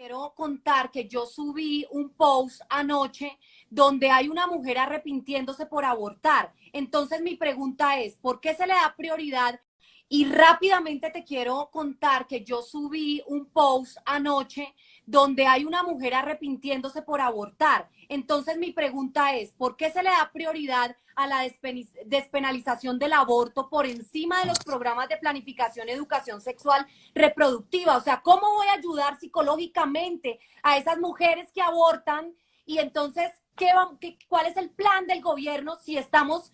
Quiero contar que yo subí un post anoche donde hay una mujer arrepintiéndose por abortar. Entonces mi pregunta es, ¿por qué se le da prioridad? Y rápidamente te quiero contar que yo subí un post anoche donde hay una mujer arrepintiéndose por abortar. Entonces mi pregunta es, ¿por qué se le da prioridad a la despenalización del aborto por encima de los programas de planificación y educación sexual reproductiva? O sea, ¿cómo voy a ayudar psicológicamente a esas mujeres que abortan? Y entonces, ¿cuál es el plan del gobierno si estamos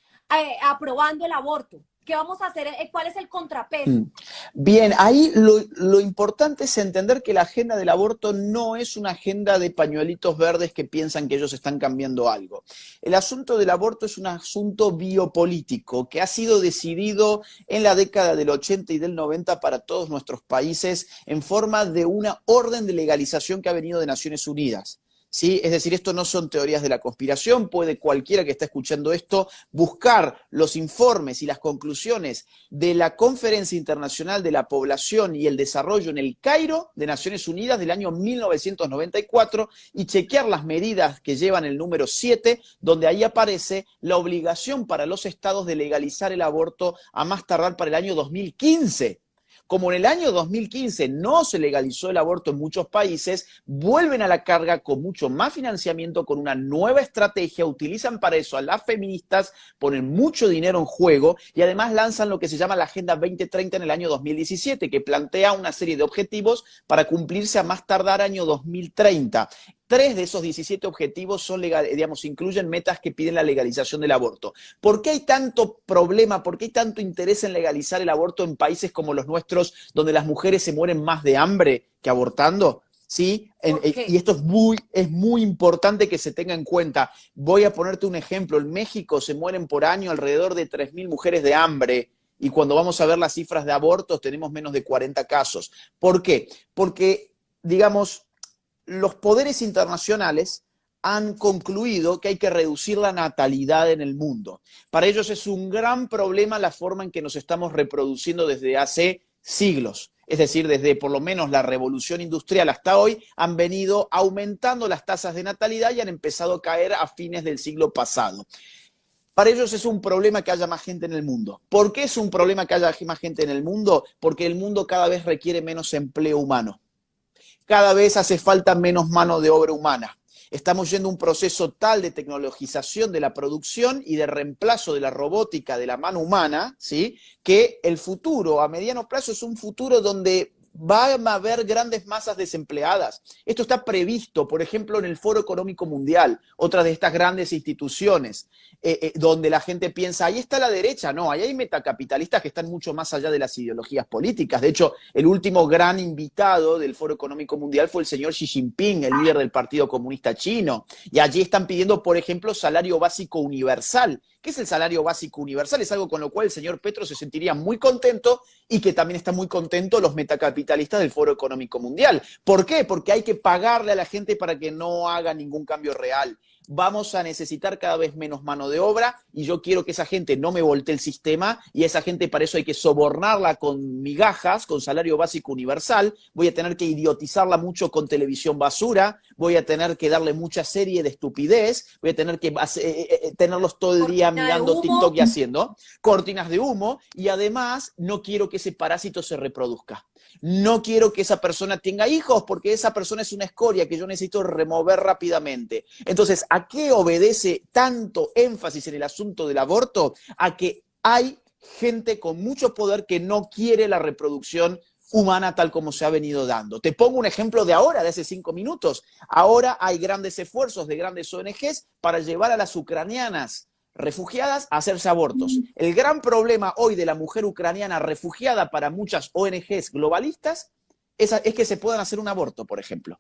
aprobando el aborto? ¿Qué vamos a hacer? ¿Cuál es el contrapeso? Bien, ahí lo importante es entender que la agenda del aborto no es una agenda de pañuelitos verdes que piensan que ellos están cambiando algo. El asunto del aborto es un asunto biopolítico que ha sido decidido en la década del 80 y del 90 para todos nuestros países en forma de una orden de legalización que ha venido de Naciones Unidas. ¿Sí? Es decir, esto no son teorías de la conspiración, puede cualquiera que está escuchando esto buscar los informes y las conclusiones de la Conferencia Internacional de la Población y el Desarrollo en el Cairo de Naciones Unidas del año 1994 y chequear las medidas que llevan el número 7, donde ahí aparece la obligación para los estados de legalizar el aborto a más tardar para el año 2015. Como en el año 2015 no se legalizó el aborto en muchos países, vuelven a la carga con mucho más financiamiento, con una nueva estrategia, utilizan para eso a las feministas, ponen mucho dinero en juego y además lanzan lo que se llama la Agenda 2030 en el año 2017, que plantea una serie de objetivos para cumplirse a más tardar año 2030. 3 de esos 17 objetivos son incluyen metas que piden la legalización del aborto. ¿Por qué hay tanto problema, por qué hay tanto interés en legalizar el aborto en países como los nuestros, donde las mujeres se mueren más de hambre que abortando? ¿Sí? Y esto es muy importante que se tenga en cuenta. Voy a ponerte un ejemplo. En México se mueren por año alrededor de 3.000 mujeres de hambre. Y cuando vamos a ver las cifras de abortos, tenemos menos de 40 casos. ¿Por qué? Porque, digamos, los poderes internacionales han concluido que hay que reducir la natalidad en el mundo. Para ellos es un gran problema la forma en que nos estamos reproduciendo desde hace siglos. Es decir, desde por lo menos la revolución industrial hasta hoy, han venido aumentando las tasas de natalidad y han empezado a caer a fines del siglo pasado. Para ellos es un problema que haya más gente en el mundo. ¿Por qué es un problema que haya más gente en el mundo? Porque el mundo cada vez requiere menos empleo humano. Cada vez hace falta menos mano de obra humana. Estamos yendo a un proceso tal de tecnologización de la producción y de reemplazo de la robótica de la mano humana, ¿sí? Que el futuro a mediano plazo es un futuro donde va a haber grandes masas desempleadas. Esto está previsto, por ejemplo, en el Foro Económico Mundial, otra de estas grandes instituciones, donde la gente piensa, ahí está la derecha. No, ahí hay metacapitalistas que están mucho más allá de las ideologías políticas. De hecho, el último gran invitado del Foro Económico Mundial fue el señor Xi Jinping, el líder del Partido Comunista Chino. Y allí están pidiendo, por ejemplo, salario básico universal. ¿Qué es el salario básico universal? Es algo con lo cual el señor Petro se sentiría muy contento y que también están muy contentos los metacapitalistas del Foro Económico Mundial. ¿Por qué? Porque hay que pagarle a la gente para que no haga ningún cambio real. Vamos a necesitar cada vez menos mano de obra y yo quiero que esa gente no me voltee el sistema y a esa gente para eso hay que sobornarla con migajas, con salario básico universal. Voy a tener que idiotizarla mucho con televisión basura, voy a tener que darle mucha serie de estupidez, voy a tener que tenerlos todo el día mirando TikTok y haciendo cortinas de humo y además no quiero que ese parásito se reproduzca. No quiero que esa persona tenga hijos porque esa persona es una escoria que yo necesito remover rápidamente. Entonces, ¿a qué obedece tanto énfasis en el asunto del aborto? A que hay gente con mucho poder que no quiere la reproducción humana tal como se ha venido dando. Te pongo un ejemplo de ahora, de hace 5 minutos. Ahora hay grandes esfuerzos de grandes ONGs para llevar a las ucranianas refugiadas a hacerse abortos. El gran problema hoy de la mujer ucraniana refugiada para muchas ONGs globalistas es que se puedan hacer un aborto, por ejemplo.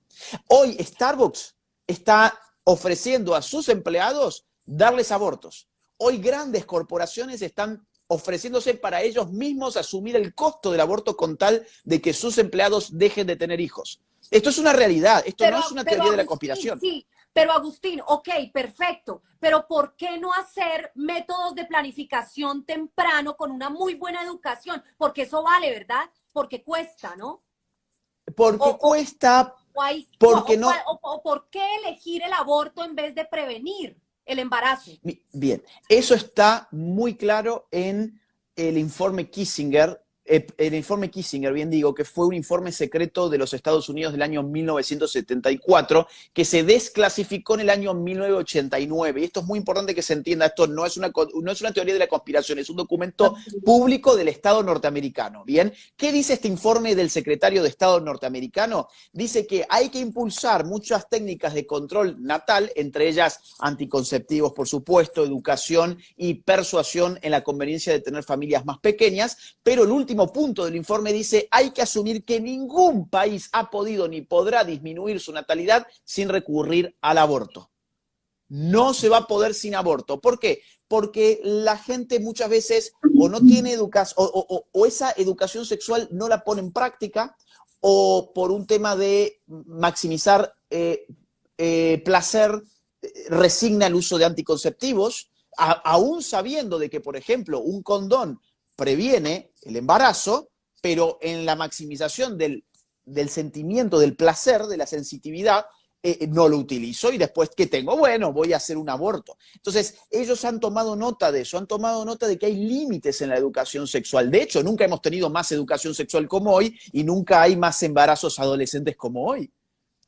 Hoy Starbucks está ofreciendo a sus empleados darles abortos. Hoy grandes corporaciones están ofreciéndose para ellos mismos asumir el costo del aborto con tal de que sus empleados dejen de tener hijos. Esto es una realidad, esto no es una teoría de la conspiración. Sí, pero Agustín, ok, perfecto, pero ¿por qué no hacer métodos de planificación temprano con una muy buena educación? Porque eso vale, ¿verdad? Porque cuesta, ¿no? Porque cuesta, porque no... o por qué elegir el aborto en vez de prevenir el embarazo? Bien, eso está muy claro en el informe Kissinger. El informe Kissinger, bien digo, que fue un informe secreto de los Estados Unidos del año 1974, que se desclasificó en el año 1989. Y esto es muy importante que se entienda, esto no es una teoría de la conspiración, es un documento público del Estado norteamericano. Bien, ¿qué dice este informe del secretario de Estado norteamericano? Dice que hay que impulsar muchas técnicas de control natal, entre ellas anticonceptivos, por supuesto, educación y persuasión en la conveniencia de tener familias más pequeñas, pero el último punto del informe dice: hay que asumir que ningún país ha podido ni podrá disminuir su natalidad sin recurrir al aborto. No se va a poder sin aborto. ¿Por qué? Porque la gente muchas veces o no tiene educación, o esa educación sexual no la pone en práctica, o por un tema de maximizar placer, resigna el uso de anticonceptivos, aún sabiendo de que, por ejemplo, un condón previene el embarazo, pero en la maximización del sentimiento, del placer, de la sensitividad, no lo utilizo y después, ¿qué tengo? Bueno, voy a hacer un aborto. Entonces, ellos han tomado nota de eso, han tomado nota de que hay límites en la educación sexual. De hecho, nunca hemos tenido más educación sexual como hoy y nunca hay más embarazos adolescentes como hoy.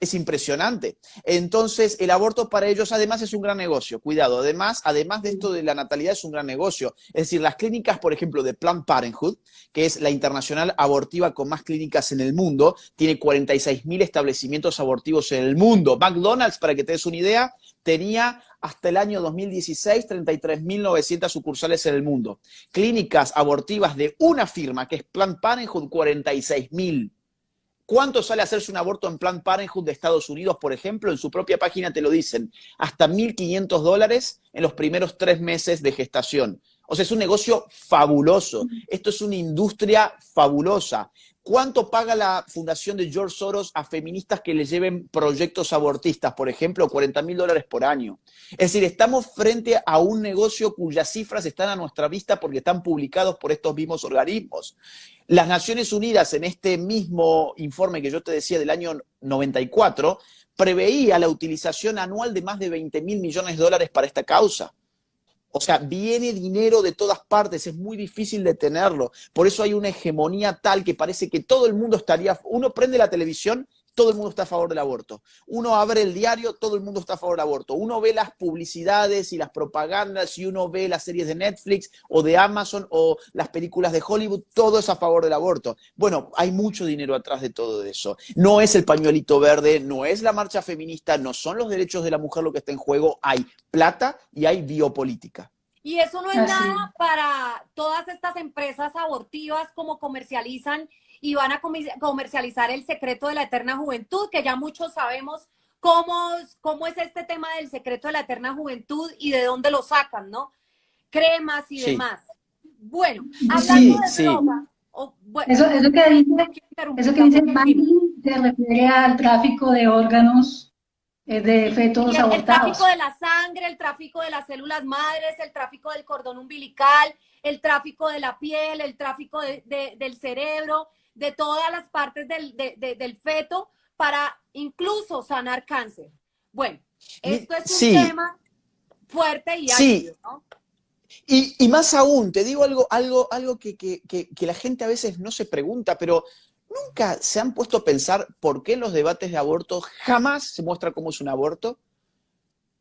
Es impresionante. Entonces, el aborto para ellos además es un gran negocio. Cuidado, además de esto de la natalidad, es un gran negocio. Es decir, las clínicas, por ejemplo, de Planned Parenthood, que es la internacional abortiva con más clínicas en el mundo, tiene 46.000 establecimientos abortivos en el mundo. McDonald's, para que te des una idea, tenía hasta el año 2016 33.900 sucursales en el mundo. Clínicas abortivas de una firma, que es Planned Parenthood, 46.000. ¿Cuánto sale hacerse un aborto en Planned Parenthood de Estados Unidos, por ejemplo? En su propia página te lo dicen. Hasta $1.500 en los primeros 3 meses de gestación. O sea, es un negocio fabuloso. Esto es una industria fabulosa. ¿Cuánto paga la fundación de George Soros a feministas que le lleven proyectos abortistas, por ejemplo? $40.000 por año. Es decir, estamos frente a un negocio cuyas cifras están a nuestra vista porque están publicados por estos mismos organismos. Las Naciones Unidas, en este mismo informe que yo te decía del año 94, preveía la utilización anual de más de $20.000 millones para esta causa. O sea, viene dinero de todas partes, es muy difícil detenerlo. Por eso hay una hegemonía tal que parece que todo el mundo estaría... Uno prende la televisión, todo el mundo está a favor del aborto. Uno abre el diario, todo el mundo está a favor del aborto. Uno ve las publicidades y las propagandas y uno ve las series de Netflix o de Amazon o las películas de Hollywood, todo es a favor del aborto. Bueno, hay mucho dinero atrás de todo eso. No es el pañuelito verde, no es la marcha feminista, no son los derechos de la mujer lo que está en juego. Hay plata y hay biopolítica. Y eso no es nada para todas estas empresas abortivas como comercializan y van a comercializar el secreto de la eterna juventud, que ya muchos sabemos cómo es este tema del secreto de la eterna juventud y de dónde lo sacan, ¿no? Cremas y demás. Bueno, hablando de drogas... Bueno, eso que dice Maggie se refiere al tráfico de órganos de fetos abortados. El tráfico de la sangre, el tráfico de las células madres, el tráfico del cordón umbilical, el tráfico de la piel, el tráfico del cerebro, de todas las partes del feto para incluso sanar cáncer. Bueno, esto es un tema fuerte y álgido, ¿no? Y más aún, te digo algo que la gente a veces no se pregunta, pero ¿nunca se han puesto a pensar por qué en los debates de aborto jamás se muestra cómo es un aborto?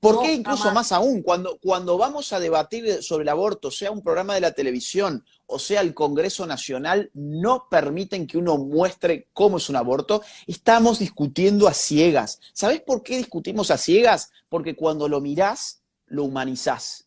¿Por qué incluso más aún, cuando vamos a debatir sobre el aborto, sea un programa de la televisión o sea el Congreso Nacional, no permiten que uno muestre cómo es un aborto? Estamos discutiendo a ciegas. ¿Sabés por qué discutimos a ciegas? Porque cuando lo mirás, lo humanizás.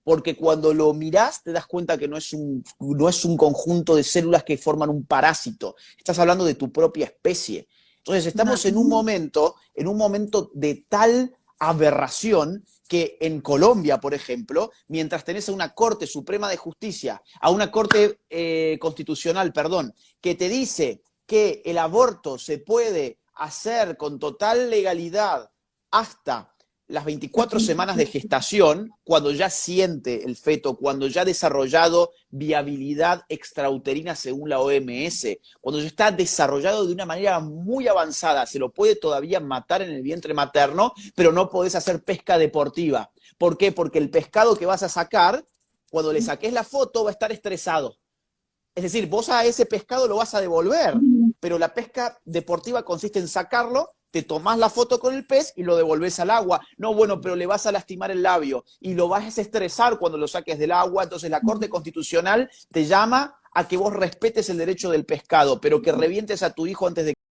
Porque cuando lo mirás te das cuenta que no es un conjunto de células que forman un parásito. Estás hablando de tu propia especie. Entonces estamos en un momento de tal aberración que en Colombia, por ejemplo, mientras tenés a una Corte Suprema de Justicia, a una Corte Constitucional, perdón, que te dice que el aborto se puede hacer con total legalidad hasta las 24 semanas de gestación, cuando ya siente el feto, cuando ya ha desarrollado viabilidad extrauterina según la OMS, cuando ya está desarrollado de una manera muy avanzada, se lo puede todavía matar en el vientre materno, pero no podés hacer pesca deportiva. ¿Por qué? Porque el pescado que vas a sacar, cuando le saques la foto, va a estar estresado. Es decir, vos a ese pescado lo vas a devolver, pero la pesca deportiva consiste en sacarlo, te tomás la foto con el pez y lo devolvés al agua. No, bueno, pero le vas a lastimar el labio y lo vas a estresar cuando lo saques del agua. Entonces la Corte Constitucional te llama a que vos respetes el derecho del pescado, pero que revientes a tu hijo antes de